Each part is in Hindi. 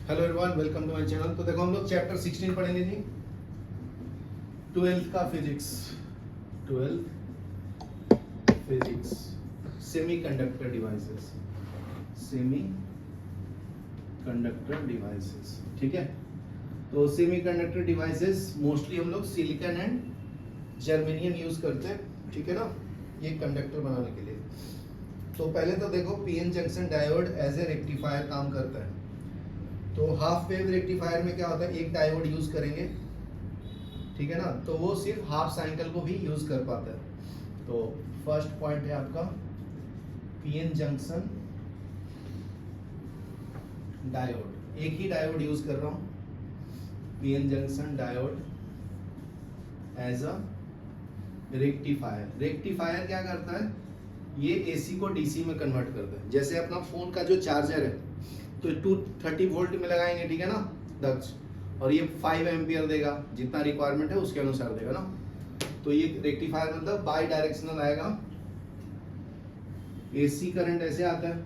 Hello everyone, welcome to my channel. तो देखो हम लोग चैप्टर 16 पढ़ेंगे जी, 12th का physics. 12th physics, semiconductor devices. Semiconductor devices, ठीक है। तो सेमीकंडक्टर डिवाइसेस मोस्टली हम लोग सिलिकॉन एंड जर्मेनियम यूज करते हैं, ठीक है ना, ये कंडक्टर बनाने के लिए। तो पहले तो देखो PN junction diode as a rectifier काम करता है। तो हाफ वेव रेक्टिफायर में क्या होता है, एक डायोड यूज करेंगे, ठीक है ना, तो वो सिर्फ हाफ साइकिल को भी यूज कर पाता है। तो फर्स्ट पॉइंट है आपका पीएन जंक्शन डायोड, एक ही डायोड यूज कर रहा हूं, PN junction diode as a rectifier. Rectifier क्या करता है, ये एसी को डीसी में कन्वर्ट करता है। जैसे अपना फोन का जो चार्जर है तो 230 वोल्ट में लगाएंगे, ठीक है ना दक्ष, और ये 5 एम्पियर देगा, जितना रिक्वायरमेंट है उसके अनुसार देगा ना। तो ये रेक्टिफायर मतलब बाई डायरेक्शनल आएगा, एसी करंट ऐसे आता है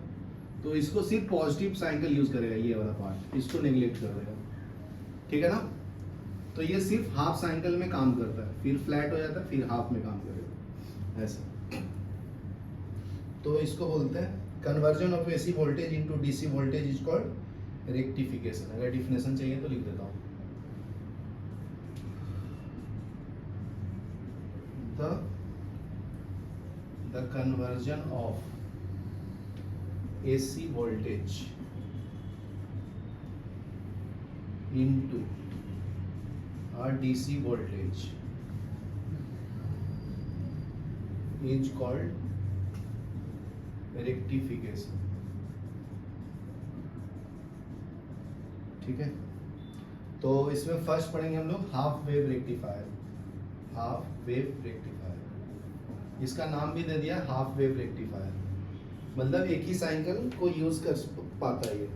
तो इसको सिर्फ पॉजिटिव साइकिल यूज करेगा, ये वाला पार्ट इसको नेग्लेक्ट कर देगा, ठीक है ना। तो ये सिर्फ हाफ साइकिल में काम करता है, फिर फ्लैट हो जाता है, फिर हाफ में काम करेगा ऐसा। तो इसको बोलते हैं conversion of AC voltage into DC voltage is called rectification. अगर डिफिनेशन चाहिए तो लिख देता हूं, the conversion of AC voltage into DC voltage is called rectification, ठीक है। तो इसमें फर्स्ट पढ़ेंगे हम लोग half wave rectifier. Half wave rectifier, इसका नाम भी दे दिया हाफ वेव रेक्टिफायर, मतलब एक ही साइकिल को यूज कर पाता है, ये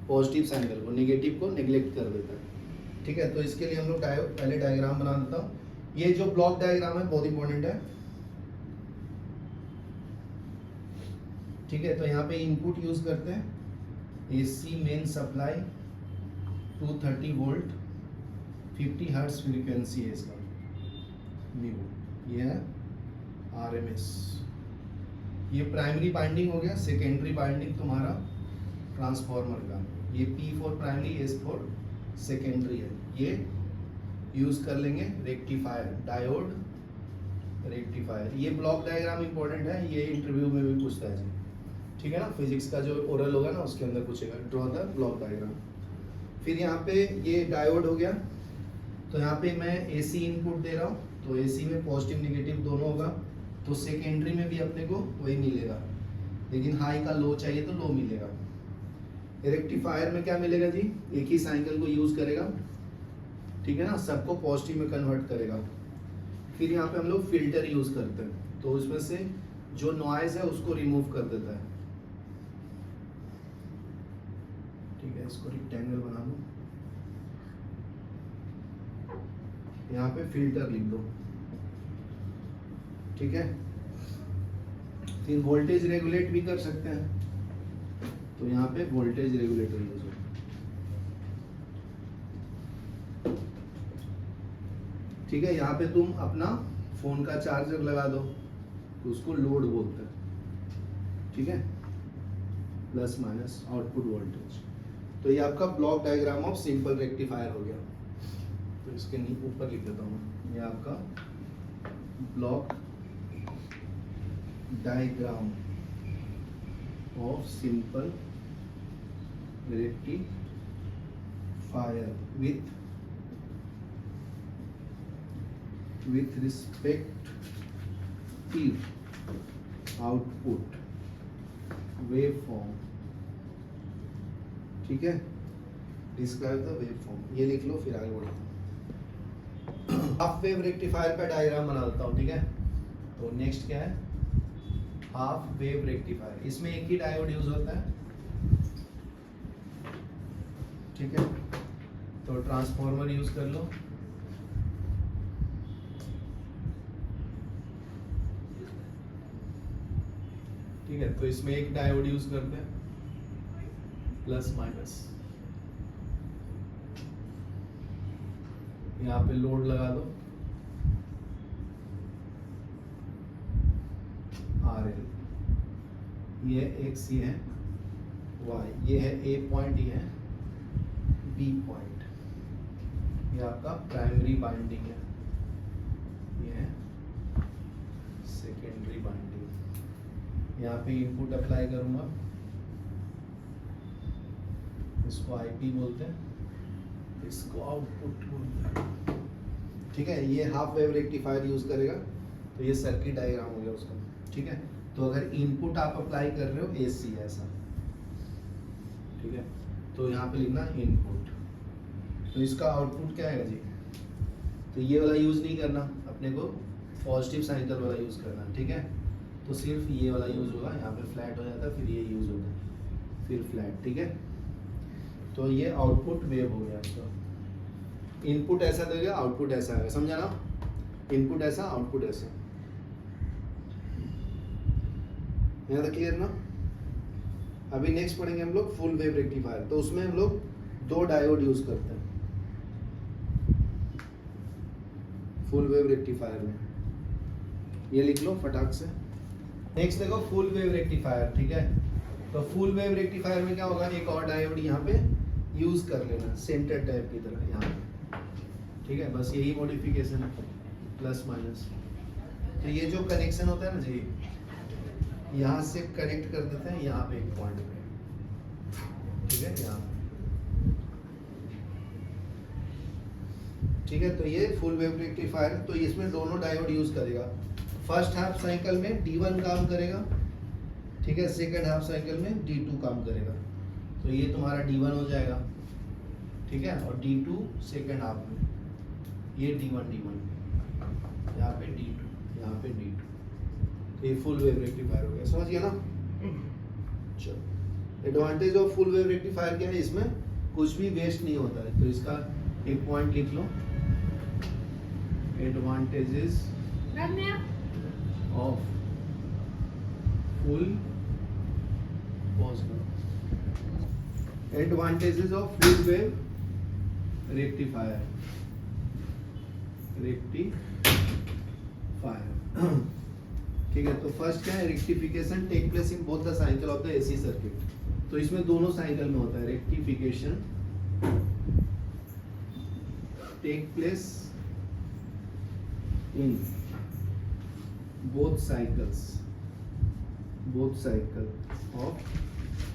पॉजिटिव साइकिल को, नेगेटिव को नेग्लेक्ट कर देता है, ठीक है। तो इसके लिए हम लोग पहले डायग्राम बना देता हूँ। ये जो ब्लॉक डायग्राम है बहुत इंपॉर्टेंट है, ठीक है। तो यहाँ पे इनपुट यूज करते हैं AC main supply 230 volt, 50 hertz frequency है इसका, म्यू, ये है आरएमएस। ये प्राइमरी बाइंडिंग हो गया, सेकेंडरी बाइंडिंग तुम्हारा ट्रांसफार्मर का, ये P for primary, S for secondary है। ये यूज कर लेंगे रेक्टिफायर, डायोड रेक्टिफायर। ये ब्लॉक डायग्राम इंपॉर्टेंट है, ये इंटरव्यू में भी पूछता है जी, ठीक है ना। फिजिक्स का जो ओरल होगा ना उसके अंदर पूछेगा ड्रॉ द ब्लॉक डायग्राम। फिर यहाँ पे ये डायोड हो गया, तो यहाँ पे मैं एसी इनपुट दे रहा हूँ, तो एसी में पॉजिटिव नेगेटिव दोनों होगा, तो सेकेंडरी में भी अपने को वही मिलेगा, लेकिन हाई का लो चाहिए तो लो मिलेगा। रेक्टिफायर में क्या मिलेगा जी, एक ही साइकिल को यूज करेगा, ठीक है ना, सबको पॉजिटिव में कन्वर्ट करेगा। फिर यहाँ पे हम लोग फिल्टर यूज करते हैं, तो उसमें से जो नॉइज है उसको रिमूव कर देता है, ठीक है। इसको रेक्टेंगल बना लो, यहाँ पे फिल्टर लिख दो, ठीक है। फिर वोल्टेज रेगुलेट भी कर सकते हैं, तो यहाँ पे वोल्टेज रेगुलेटर यूज हो, ठीक है। यहाँ पे तुम अपना फोन का चार्जर लगा दो, तो उसको लोड बोलते हैं, ठीक है, प्लस माइनस आउटपुट वोल्टेज। तो ये आपका block diagram of simple rectifier हो गया। तो इसके ऊपर लिख देता हूँ, ये आपका block diagram of simple rectifier with respective output waveform, ठीक है। डिस्क्राइब द वेवफॉर्म, ये लिख लो, फिर आगे बढ़ो। हाफ वेव रेक्टिफायर का डायग्राम बना देता हूँ, ठीक है। तो नेक्स्ट क्या है, हाफ वेव रेक्टिफायर, इसमें एक ही डायोड यूज होता है, ठीक है। तो ट्रांसफार्मर यूज कर लो, ठीक है। तो इसमें एक डायोड यूज करते हैं, प्लस माइनस, यहाँ पे लोड लगा दो RL, ये X ये है Y, ये है A पॉइंट, ये है B पॉइंट, ये आपका प्राइमरी बाइंडिंग है, ये है सेकेंडरी बाइंडिंग। यहाँ पे इनपुट अप्लाई करूँगा, इसको IP बोलते हैं, इसको आउटपुट बोलते हैं। ठीक है, ये हाफ वेव रेक्टिफायर यूज करेगा, तो ये सर्किट डायग्राम हो गया उसका। ठीक है, तो अगर इनपुट आप अप्लाई कर रहे हो AC ऐसा, ठीक है, तो यहाँ पे लिखना इनपुट, तो इसका आउटपुट क्या है जी, तो ये वाला यूज नहीं करना, अपने को पॉजिटिव साइकिल वाला यूज करना। ठीक है, तो सिर्फ ये वाला यूज होगा, यहाँ पे फ्लैट हो जाता है, फिर ये यूज होता है, फिर फ्लैट। ठीक है, तो ये आउटपुट वेव हो गया इसका। इनपुट ऐसा देगा, आउटपुट ऐसा आएगा, समझा ना? इनपुट ऐसा, आउटपुट ऐसा। यहाँ तक क्लियर ना? अभी नेक्स्ट पढ़ेंगे हम लोग फुल वेव रेक्टिफायर, तो उसमें हम लोग 2 डायोड यूज करते हैं फुल वेव रेक्टिफायर में, ये लिख लो फटाक से। नेक्स्ट देखो फुल वेव रेक्टिफायर। ठीक है, तो फुल वेव रेक्टिफायर में क्या होगा, एक और डायोड यहाँ पे यूज कर लेना सेंटर टाइप की तरह यहाँ पे। ठीक है, बस यही मॉडिफिकेशन है, प्लस माइनस। तो ये जो कनेक्शन होता है ना जी, यहाँ से कनेक्ट कर देते हैं यहाँ पे एक पॉइंट पे। ठीक है, यहाँ पे। ठीक है, तो ये फुल वेव रेक्टिफायर, तो इसमें दोनों डायोड यूज करेगा। फर्स्ट हाफ साइकिल में D1 काम करेगा, ठीक है, सेकेंड हाफ साइकिल में D2 काम करेगा। तो ये तुम्हारा D1 हो जाएगा, ठीक है, और D2 सेकेंड हाफ में, ये D1 यहाँ पे D2, यहाँ पे D2। तो ये फुल वेव रेक्टिफायर हो गया, समझ गया ना? चलो, advantage of full wave rectifier क्या है, इसमें कुछ भी वेस्ट नहीं होता है। तो इसका एक पॉइंट लिख लो, advantages of full advantages of full wave rectifier. ठीक है, तो फर्स्ट क्या है, rectification take place in both the cycle of the AC circuit. तो इसमें दोनों साइकिल में होता है, rectification take place in both cycle of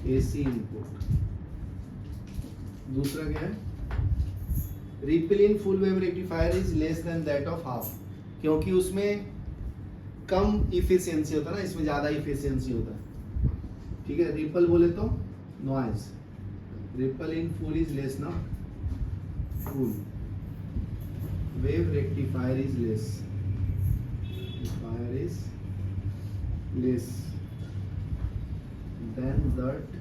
AC input. दूसरा क्या है, ripple in full wave rectifier is less than that of half, क्योंकि उसमें कम इफिशियंसी होता है ना, इसमें ज्यादा इफिशियंसी होता है। ठीक है, रिपल बोले तो noise, ripple in full is less ना, full wave rectifier is less, than that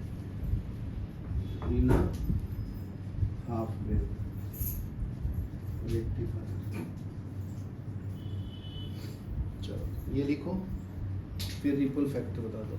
in a half wave rectifier। चलो ये लिखो, फिर रिपल फैक्टर बता दो।